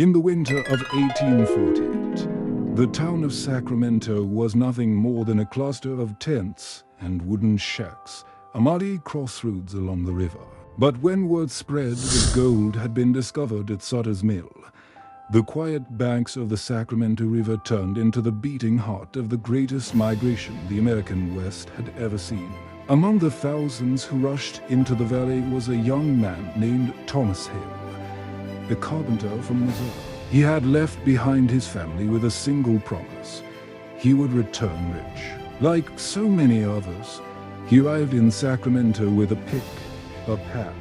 In the winter of 1848, the town of Sacramento was nothing more than a cluster of tents and wooden shacks, a muddy crossroads along the river. But when word spread that gold had been discovered at Sutter's Mill, the quiet banks of the Sacramento River turned into the beating heart of the greatest migration the American West had ever seen. Among the thousands who rushed into the valley was a young man named Thomas Hale, a carpenter from Missouri. He had left behind his family with a single promise: he would return rich. Like so many others, he arrived in Sacramento with a pick, a pan,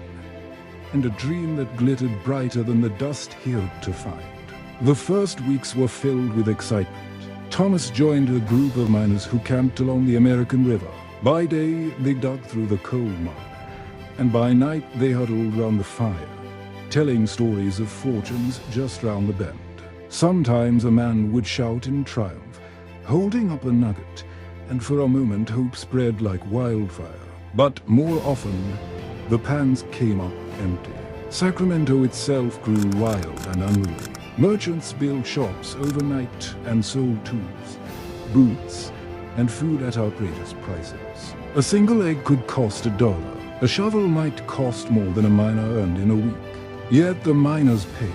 and a dream that glittered brighter than the dust he hoped to find. The first weeks were filled with excitement. Thomas joined a group of miners who camped along the American River. By day, they dug through the coal mud, and by night they huddled round the fire, telling stories of fortunes just round the bend. Sometimes a man would shout in triumph, holding up a nugget, and for a moment hope spread like wildfire. But more often, the pans came up empty. Sacramento itself grew wild and unruly. Merchants built shops overnight and sold tools, boots, and food at outrageous prices. A single egg could cost $1. A shovel might cost more than a miner earned in a week. Yet the miners paid,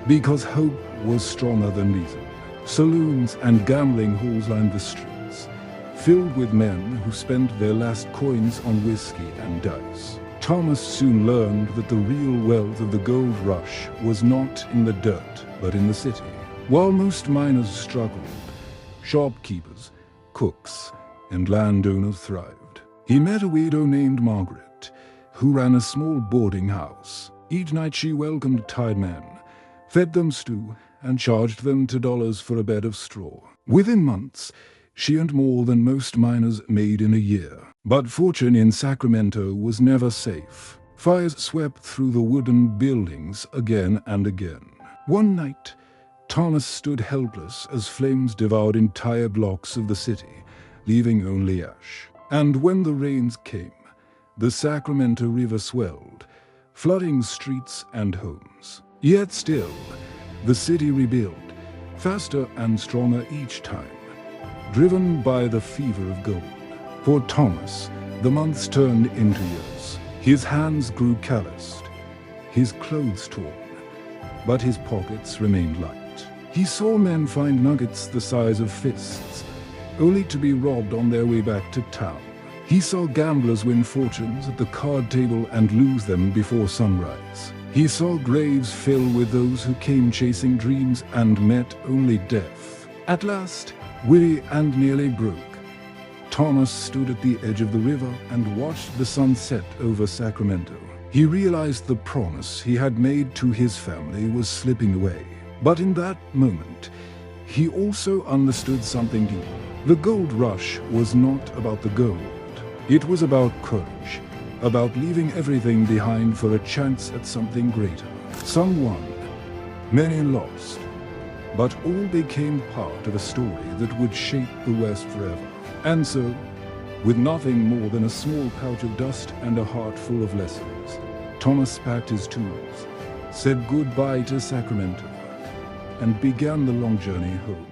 because hope was stronger than reason. Saloons and gambling halls lined the streets, filled with men who spent their last coins on whiskey and dice. Thomas soon learned that the real wealth of the gold rush was not in the dirt, but in the city. While most miners struggled, shopkeepers, cooks, and landowners thrived. He met a widow named Margaret, who ran a small boarding house. Each night she welcomed tired men, fed them stew, and charged them $2 for a bed of straw. Within months, she earned more than most miners made in a year. But fortune in Sacramento was never safe. Fires swept through the wooden buildings again and again. One night, Thomas stood helpless as flames devoured entire blocks of the city, leaving only ash. And when the rains came, the Sacramento River swelled, flooding streets and homes. Yet still, the city rebuilt, faster and stronger each time, driven by the fever of gold. For Thomas, the months turned into years. His hands grew calloused, his clothes torn, but his pockets remained light. He saw men find nuggets the size of fists, only to be robbed on their way back to town. He saw gamblers win fortunes at the card table and lose them before sunrise. He saw graves fill with those who came chasing dreams and met only death. At last, weary and nearly broke, Thomas stood at the edge of the river and watched the sun set over Sacramento. He realized the promise he had made to his family was slipping away. But in that moment, he also understood something deeper. The gold rush was not about the gold. It was about courage, about leaving everything behind for a chance at something greater. Some won, many lost, but all became part of a story that would shape the West forever. And so, with nothing more than a small pouch of dust and a heart full of lessons, Thomas packed his tools, said goodbye to Sacramento, and began the long journey home.